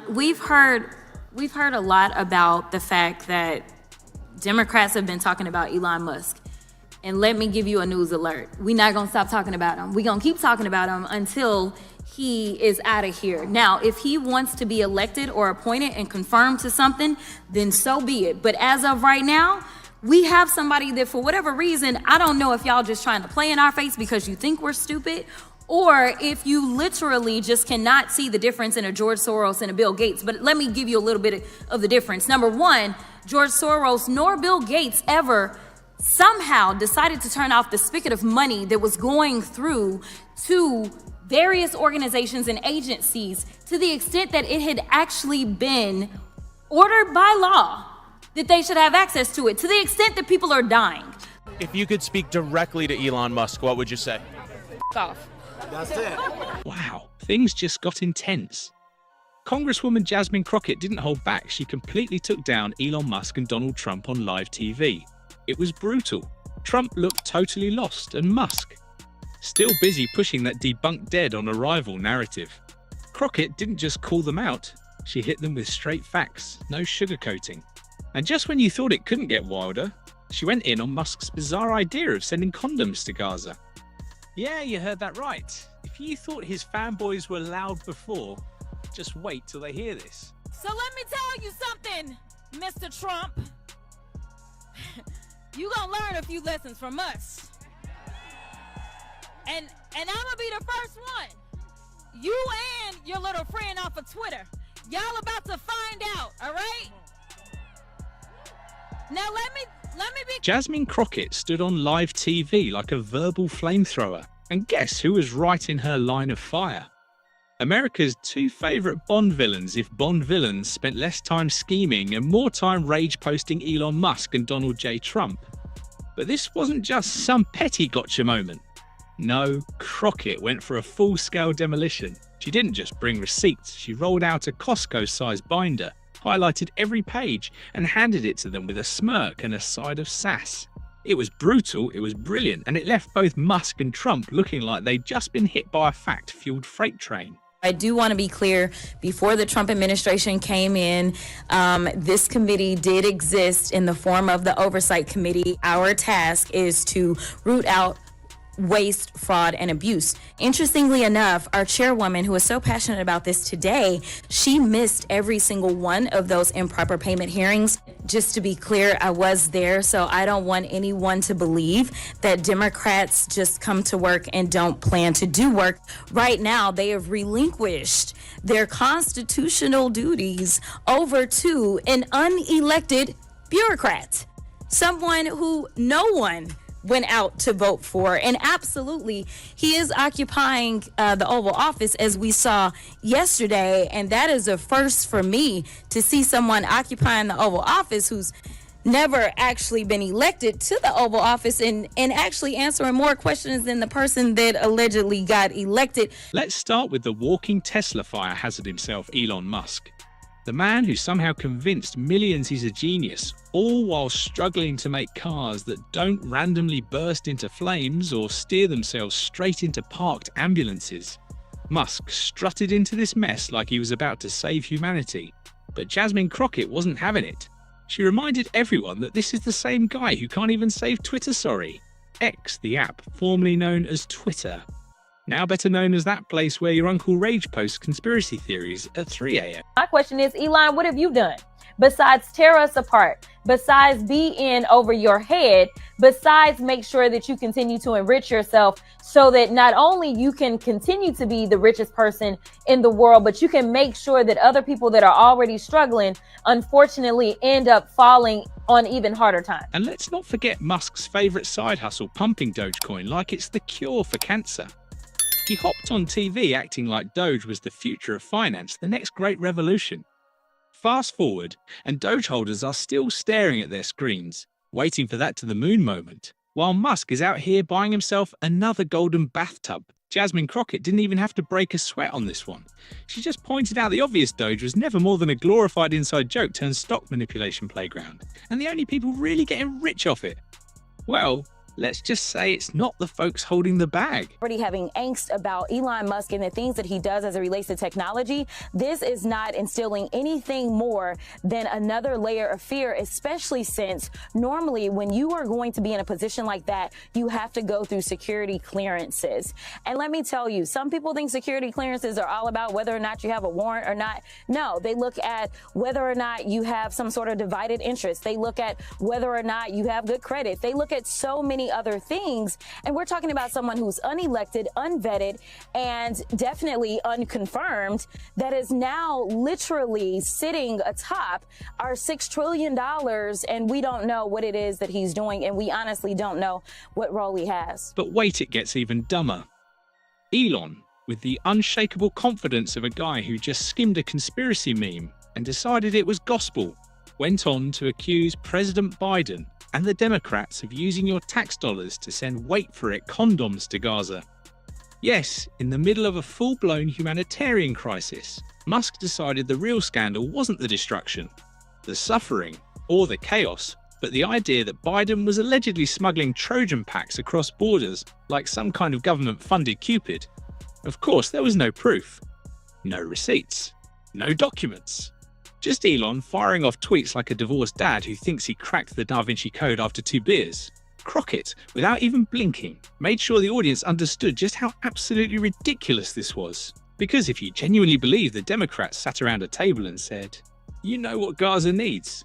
We've heard a lot about the fact that Democrats have been talking about Elon Musk. And let me give you a news alert. We're not gonna stop talking about him. We're gonna keep talking about him until he is out of here. Now, if he wants to be elected or appointed and confirmed to something, then so be it. But as of right now, we have somebody that for whatever reason, I don't know if y'all just trying to play in our face because you think we're stupid, or if you literally just cannot see the difference in a George Soros and a Bill Gates. But let me give you a little bit of the difference. Number one, George Soros nor Bill Gates ever somehow decided to turn off the spigot of money that was going through to various organizations and agencies to the extent that it had actually been ordered by law that they should have access to it, to the extent that people are dying. If you could speak directly to Elon Musk, what would you say? Off. That's it. Wow, things just got intense. Congresswoman Jasmine Crockett didn't hold back. She completely took down Elon Musk and Donald Trump on live TV. It was brutal. Trump looked totally lost, and Musk still busy pushing that debunked dead on arrival narrative. Crockett didn't just call them out, she hit them with straight facts, no sugarcoating. And just when you thought it couldn't get wilder, she went in on Musk's bizarre idea of sending condoms to Gaza. Yeah, you heard that right. If you thought his fanboys were loud before, just wait till they hear this. So let me tell you something, Mr. Trump. You gonna learn a few lessons from us. And I'm gonna be the first one. You and your little friend off of Twitter. Y'all about to find out, all right? Now let me be... Jasmine Crockett stood on live TV like a verbal flamethrower. And guess who was right in her line of fire? America's two favorite Bond villains if Bond villains spent less time scheming and more time rage posting Elon Musk and Donald J. Trump. But this wasn't just some petty gotcha moment. No, Crockett went for a full-scale demolition. She didn't just bring receipts, she rolled out a Costco-sized binder, highlighted every page, and handed it to them with a smirk and a side of sass. It was brutal, it was brilliant, and it left both Musk and Trump looking like they'd just been hit by a fact-fueled freight train. I do want to be clear, before the Trump administration came in, this committee did exist in the form of the Oversight Committee. Our task is to root out waste, fraud, and abuse. Interestingly enough, our chairwoman, who is so passionate about this today, she missed every single one of those improper payment hearings. Just to be clear, I was there, so I don't want anyone to believe that Democrats just come to work and don't plan to do work. Right now, they have relinquished their constitutional duties over to an unelected bureaucrat, someone who no one went out to vote for. And absolutely, he is occupying the Oval Office, as we saw yesterday. And that is a first for me, to see someone occupying the Oval Office who's never actually been elected to the Oval Office and actually answering more questions than the person that allegedly got elected. Let's start with the walking Tesla fire hazard himself, Elon Musk. The man who somehow convinced millions he's a genius, all while struggling to make cars that don't randomly burst into flames or steer themselves straight into parked ambulances. Musk strutted into this mess like he was about to save humanity. But Jasmine Crockett wasn't having it. She reminded everyone that this is the same guy who can't even save Twitter, sorry. X, the app, formerly known as Twitter. Now better known as that place where your Uncle Rage posts conspiracy theories at 3 a.m. My question is, Elon, what have you done? Besides tear us apart, besides be in over your head, besides make sure that you continue to enrich yourself so that not only you can continue to be the richest person in the world, but you can make sure that other people that are already struggling, unfortunately, end up falling on even harder times. And let's not forget Musk's favorite side hustle, pumping Dogecoin like it's the cure for cancer. He hopped on TV acting like Doge was the future of finance, the next great revolution. Fast forward, and Doge holders are still staring at their screens, waiting for that to the moon moment, while Musk is out here buying himself another golden bathtub. Jasmine Crockett didn't even have to break a sweat on this one. She just pointed out the obvious Doge was never more than a glorified inside joke turned stock manipulation playground, and the only people really getting rich off it, well, let's just say it's not the folks holding the bag. Already having angst about Elon Musk and the things that he does as it relates to technology, this is not instilling anything more than another layer of fear, especially since normally when you are going to be in a position like that, you have to go through security clearances. And let me tell you, some people think security clearances are all about whether or not you have a warrant or not. No, they look at whether or not you have some sort of divided interest. They look at whether or not you have good credit. They look at so many other things. And we're talking about someone who's unelected, unvetted, and definitely unconfirmed that is now literally sitting atop our $6 trillion. And we don't know what it is that he's doing. And we honestly don't know what role he has. But wait, it gets even dumber. Elon, with the unshakable confidence of a guy who just skimmed a conspiracy meme and decided it was gospel, went on to accuse President Biden and the Democrats of using your tax dollars to send, wait for it, condoms to Gaza. Yes, in the middle of a full-blown humanitarian crisis, Musk decided the real scandal wasn't the destruction, the suffering, or the chaos, but the idea that Biden was allegedly smuggling Trojan packs across borders like some kind of government-funded Cupid. Of course, there was no proof, no receipts, no documents. Just Elon firing off tweets like a divorced dad who thinks he cracked the Da Vinci Code after 2 beers. Crockett, without even blinking, made sure the audience understood just how absolutely ridiculous this was. Because if you genuinely believe the Democrats sat around a table and said, you know what Gaza needs?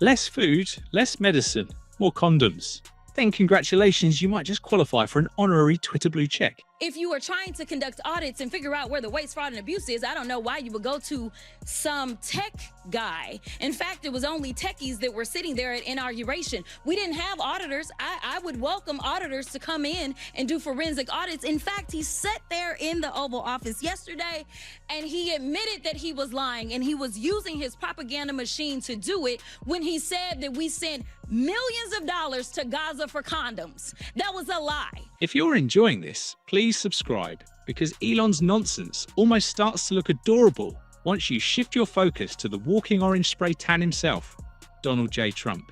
Less food, less medicine, more condoms. Then congratulations, you might just qualify for an honorary Twitter blue check. If you are trying to conduct audits and figure out where the waste, fraud, and abuse is, I don't know why you would go to some tech guy. In fact, it was only techies that were sitting there at inauguration. We didn't have auditors. I would welcome auditors to come in and do forensic audits. In fact, he sat there in the Oval Office yesterday and he admitted that he was lying and he was using his propaganda machine to do it when he said that we sent millions of dollars to Gaza for condoms. That was a lie. If you're enjoying this, please subscribe, because Elon's nonsense almost starts to look adorable once you shift your focus to the walking orange spray tan himself, Donald J. Trump.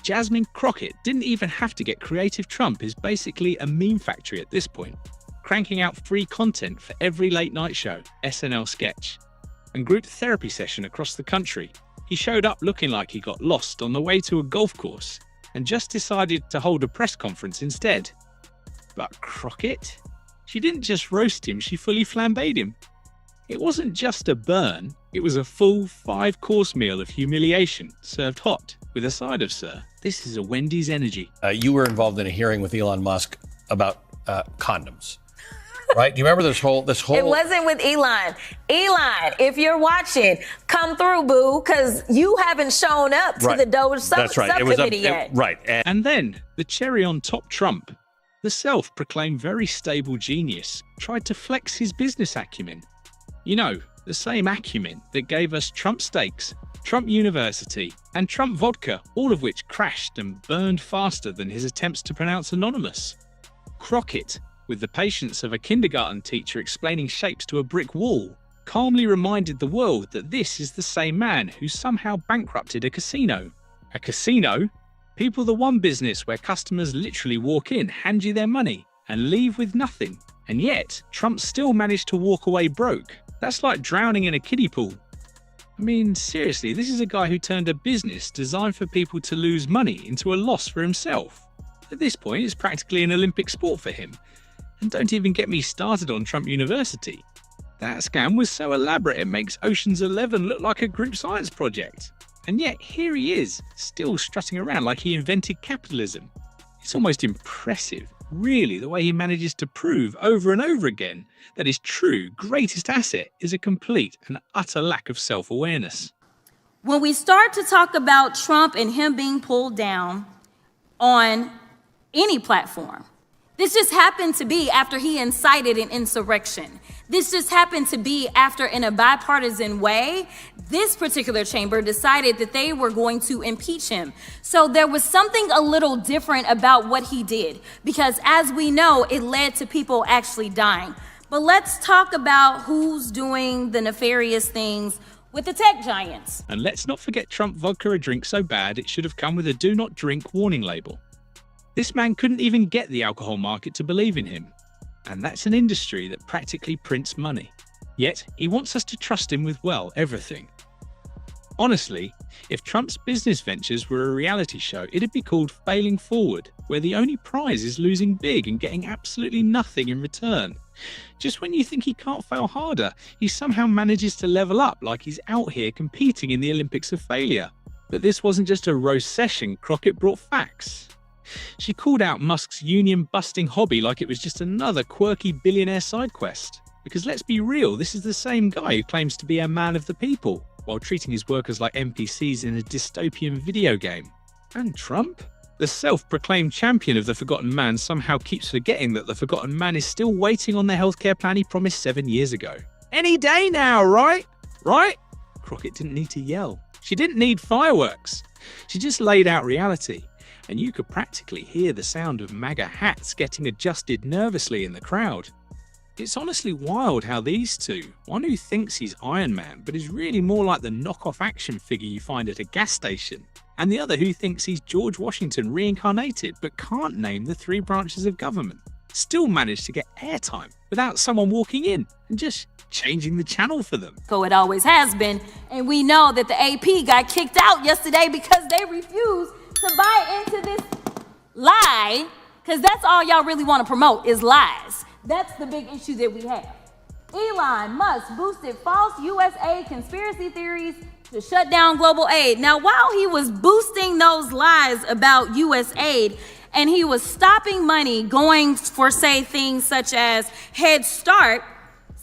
Jasmine Crockett didn't even have to get creative. Trump is basically a meme factory at this point, cranking out free content for every late night show, SNL sketch, and group therapy session across the country. He showed up looking like he got lost on the way to a golf course and just decided to hold a press conference instead. But Crockett? She didn't just roast him, she fully flambéed him. It wasn't just a burn, it was a full 5-course meal of humiliation, served hot, with a side of, sir, this is a Wendy's energy. You were involved in a hearing with Elon Musk about condoms, right? Do you remember this whole? It wasn't with Elon. Elon, if you're watching, come through, boo, because you haven't shown up to the Doge subcommittee yet. Right. And then, the cherry on top, Trump, the self-proclaimed very stable genius, tried to flex his business acumen. You know, the same acumen that gave us Trump Steaks, Trump University, and Trump Vodka, all of which crashed and burned faster than his attempts to pronounce anonymous. Crockett, with the patience of a kindergarten teacher explaining shapes to a brick wall, calmly reminded the world that this is the same man who somehow bankrupted a casino. A casino? People the one business where customers literally walk in, hand you their money, and leave with nothing. And yet, Trump still managed to walk away broke. That's like drowning in a kiddie pool. I mean, seriously, this is a guy who turned a business designed for people to lose money into a loss for himself. At this point, it's practically an Olympic sport for him. And don't even get me started on Trump University. That scam was so elaborate it makes Ocean's 11 look like a group science project. And yet, here he is, still strutting around like he invented capitalism. It's almost impressive, really, the way he manages to prove over and over again that his true greatest asset is a complete and utter lack of self-awareness. When we start to talk about Trump and him being pulled down on any platform, this just happened to be after he incited an insurrection. This just happened to be after, in a bipartisan way, this particular chamber decided that they were going to impeach him. So there was something a little different about what he did, because as we know, it led to people actually dying. But let's talk about who's doing the nefarious things with the tech giants. And let's not forget Trump Vodka, a drink so bad it should have come with a do not drink warning label. This man couldn't even get the alcohol market to believe in him. And that's an industry that practically prints money. Yet, he wants us to trust him with, well, everything. Honestly, if Trump's business ventures were a reality show, it'd be called Failing Forward, where the only prize is losing big and getting absolutely nothing in return. Just when you think he can't fail harder, he somehow manages to level up like he's out here competing in the Olympics of failure. But this wasn't just a roast session, Crockett brought facts. She called out Musk's union-busting hobby like it was just another quirky billionaire side quest. Because let's be real, this is the same guy who claims to be a man of the people, while treating his workers like NPCs in a dystopian video game. And Trump? The self-proclaimed champion of the forgotten man somehow keeps forgetting that the forgotten man is still waiting on the healthcare plan he promised 7 years ago. Any day now, right? Right? Crockett didn't need to yell. She didn't need fireworks. She just laid out reality. And you could practically hear the sound of MAGA hats getting adjusted nervously in the crowd. It's honestly wild how these two, one who thinks he's Iron Man but is really more like the knockoff action figure you find at a gas station, and the other who thinks he's George Washington reincarnated but can't name the 3 branches of government, still managed to get airtime without someone walking in and just changing the channel for them. So it always has been, and we know that the AP got kicked out yesterday because they refused to buy into this lie, because that's all y'all really want to promote is lies. That's the big issue that we have. Elon Musk boosted false U.S. aid conspiracy theories to shut down global aid. Now, while he was boosting those lies about U.S. aid, and he was stopping money going for, say, things such as Head Start,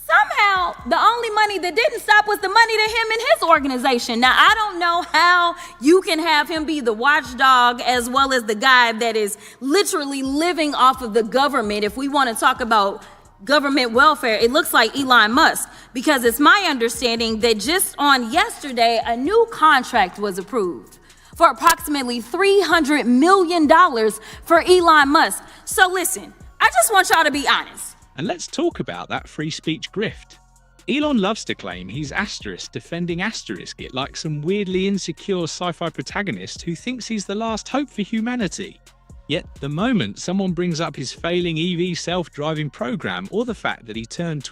somehow the only money that didn't stop was the money to him and his organization. Now, I don't know how you can have him be the watchdog as well as the guy that is literally living off of the government. If we want to talk about government welfare, it looks like Elon Musk, because it's my understanding that just on yesterday, a new contract was approved for approximately $300 million for Elon Musk. So listen, I just want y'all to be honest. And let's talk about that free speech grift. Elon loves to claim he's asterisk defending asterisk it like some weirdly insecure sci-fi protagonist who thinks he's the last hope for humanity. Yet the moment someone brings up his failing EV self-driving program or the fact that he turned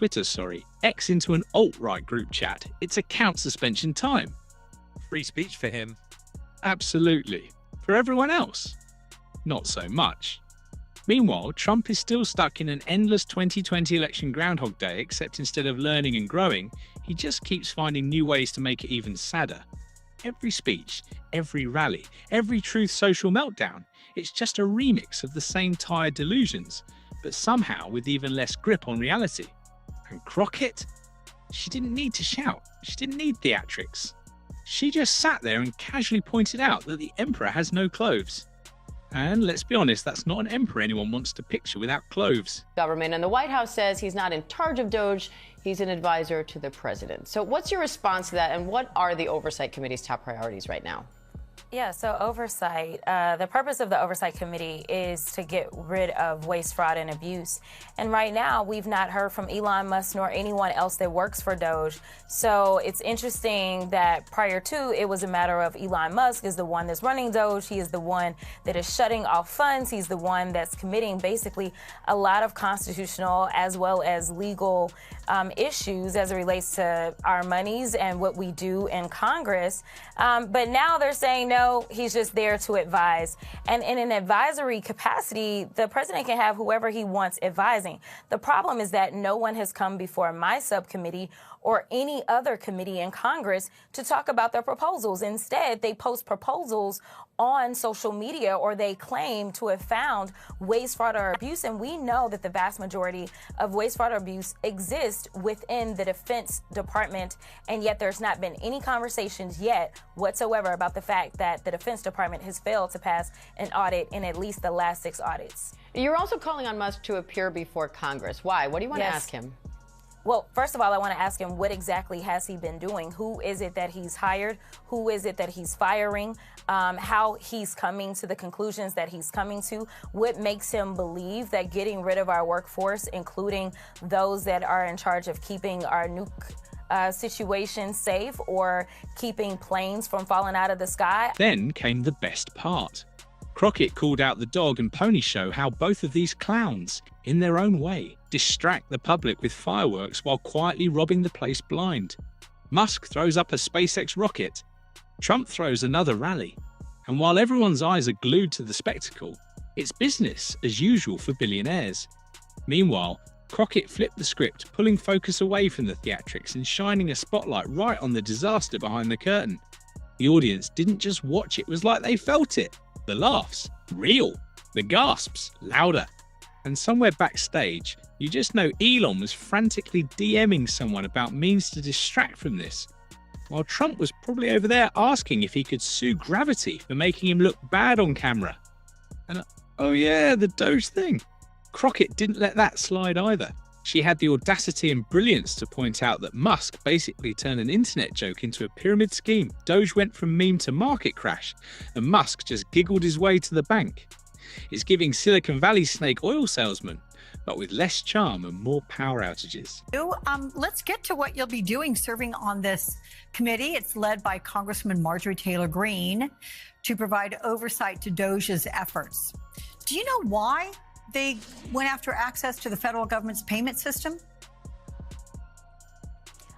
X into an alt-right group chat, it's account suspension time. Free speech for him. Absolutely. For everyone else, not so much. Meanwhile, Trump is still stuck in an endless 2020 election Groundhog Day, except instead of learning and growing, he just keeps finding new ways to make it even sadder. Every speech, every rally, every truth social meltdown, it's just a remix of the same tired delusions, but somehow with even less grip on reality. And Crockett? She didn't need to shout. She didn't need theatrics. She just sat there and casually pointed out that the emperor has no clothes. And let's be honest, that's not an emperor anyone wants to picture without clothes. Government, and the White House says he's not in charge of Doge, he's an advisor to the president. So what's your response to that, and what are the Oversight Committee's top priorities right now? Yeah, so oversight, the purpose of the Oversight Committee is to get rid of waste, fraud, and abuse. And right now, we've not heard from Elon Musk nor anyone else that works for Doge. So it's interesting that prior to, it was a matter of Elon Musk is the one that's running Doge. He is the one that is shutting off funds. He's the one that's committing basically a lot of constitutional as well as legal issues as it relates to our monies and what we do in Congress. But now they're saying, no, he's just there to advise. And in an advisory capacity, the president can have whoever he wants advising. The problem is that no one has come before my subcommittee or any other committee in Congress to talk about their proposals. Instead, they post proposals on social media, or they claim to have found waste, fraud, or abuse. And we know that the vast majority of waste, fraud, or abuse exists within the Defense Department. And yet there's not been any conversations yet whatsoever about the fact that the Defense Department has failed to pass an audit in at least the last 6 audits. You're also calling on Musk to appear before Congress. Why? What do you want to ask him? Well, first of all, I want to ask him, what exactly has he been doing? Who is it that he's hired? Who is it that he's firing? How he's coming to the conclusions that he's coming to? What makes him believe that getting rid of our workforce, including those that are in charge of keeping our nuke situation safe or keeping planes from falling out of the sky? Then came the best part. Crockett called out the dog and pony show how both of these clowns, in their own way, distract the public with fireworks while quietly robbing the place blind. Musk throws up a SpaceX rocket. Trump throws another rally. And while everyone's eyes are glued to the spectacle, it's business as usual for billionaires. Meanwhile, Crockett flipped the script, pulling focus away from the theatrics and shining a spotlight right on the disaster behind the curtain. The audience didn't just watch, it was like they felt it. The laughs, real. The gasps, louder. And somewhere backstage, you just know Elon was frantically DMing someone about means to distract from this, while Trump was probably over there asking if he could sue Gravity for making him look bad on camera. And oh yeah, the Doge thing. Crockett didn't let that slide either. She had the audacity and brilliance to point out that Musk basically turned an internet joke into a pyramid scheme. Doge went from meme to market crash, and Musk just giggled his way to the bank. It's giving Silicon Valley snake oil salesman, but with less charm and more power outages. Let's get to what you'll be doing serving on this committee. It's led by Congresswoman Marjorie Taylor Greene to provide oversight to Doge's efforts. Do you know why they went after access to the federal government's payment system?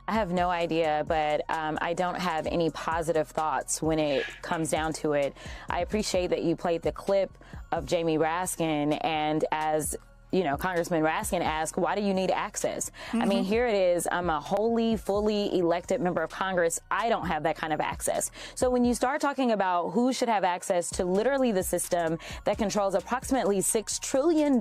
I have no idea, but I don't have any positive thoughts when it comes down to it. I appreciate that you played the clip of Jamie Raskin, and as you know, Congressman Raskin asked, why do you need access? I mean, here it is. I'm a wholly, fully elected member of Congress. I don't have that kind of access. So when you start talking about who should have access to literally the system that controls approximately $6 trillion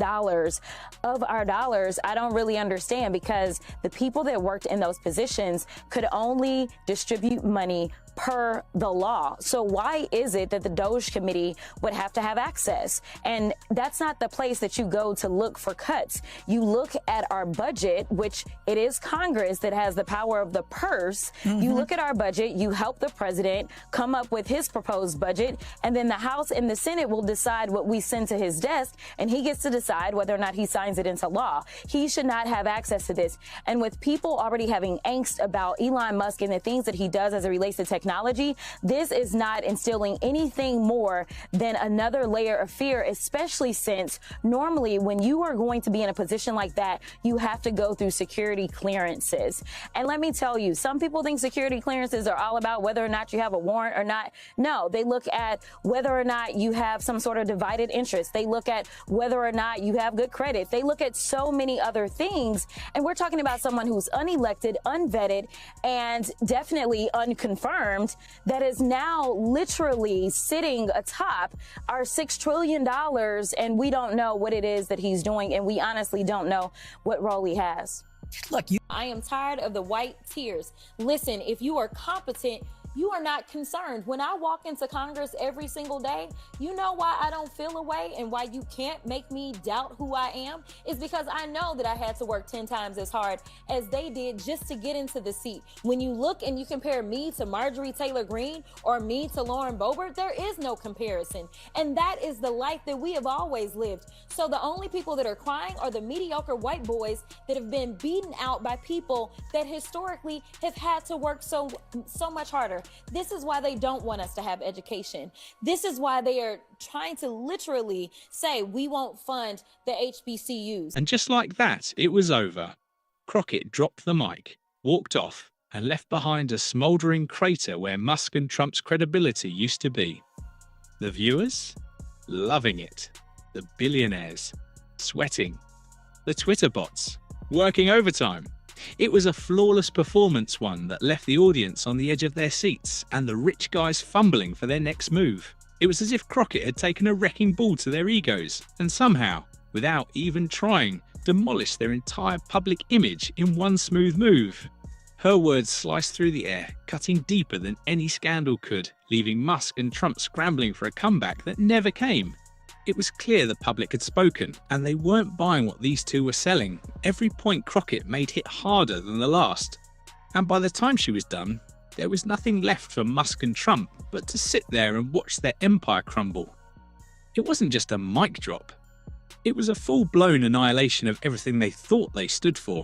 of our dollars, I don't really understand, because the people that worked in those positions could only distribute money per the law. So why is it that the Doge committee would have to have access? And that's not the place that you go to look for cuts. You look at our budget, which it is Congress that has the power of the purse. You look at our budget, you help the president come up with his proposed budget, and then the House and the Senate will decide what we send to his desk, and he gets to decide whether or not he signs it into law. He should not have access to this. And with people already having angst about Elon Musk and the things that he does as it relates to technology, this is not instilling anything more than another layer of fear, especially since normally when you are going to be in a position like that, you have to go through security clearances. And let me tell you, some people think security clearances are all about whether or not you have a warrant or not. No, they look at whether or not you have some sort of divided interest. They look at whether or not you have good credit. They look at so many other things. And we're talking about someone who's unelected, unvetted, and definitely unconfirmed, that is now literally sitting atop our $6 trillion, and we don't know what it is that he's doing, and we honestly don't know what role he has. Look, I am tired of the white tears. Listen, if you are competent, you are not concerned. When I walk into Congress every single day, you know why I don't feel a way and why you can't make me doubt who I am? Is because I know that I had to work 10 times as hard as they did just to get into the seat. When you look and you compare me to Marjorie Taylor Greene or me to Lauren Boebert, there is no comparison. And that is the life that we have always lived. So the only people that are crying are the mediocre white boys that have been beaten out by people that historically have had to work so much harder. This is why they don't want us to have education. This is why they are trying to literally say we won't fund the HBCUs. And just like that, it was over. Crockett dropped the mic, walked off, and left behind a smouldering crater where Musk and Trump's credibility used to be. The viewers? Loving it. The billionaires? Sweating. The Twitter bots? Working overtime. It was a flawless performance, one that left the audience on the edge of their seats and the rich guys fumbling for their next move. It was as if Crockett had taken a wrecking ball to their egos and somehow, without even trying, demolished their entire public image in one smooth move. Her words sliced through the air, cutting deeper than any scandal could, leaving Musk and Trump scrambling for a comeback that never came. It was clear the public had spoken, and they weren't buying what these two were selling. Every point Crockett made hit harder than the last. And by the time she was done, there was nothing left for Musk and Trump but to sit there and watch their empire crumble. It wasn't just a mic drop. It was a full-blown annihilation of everything they thought they stood for.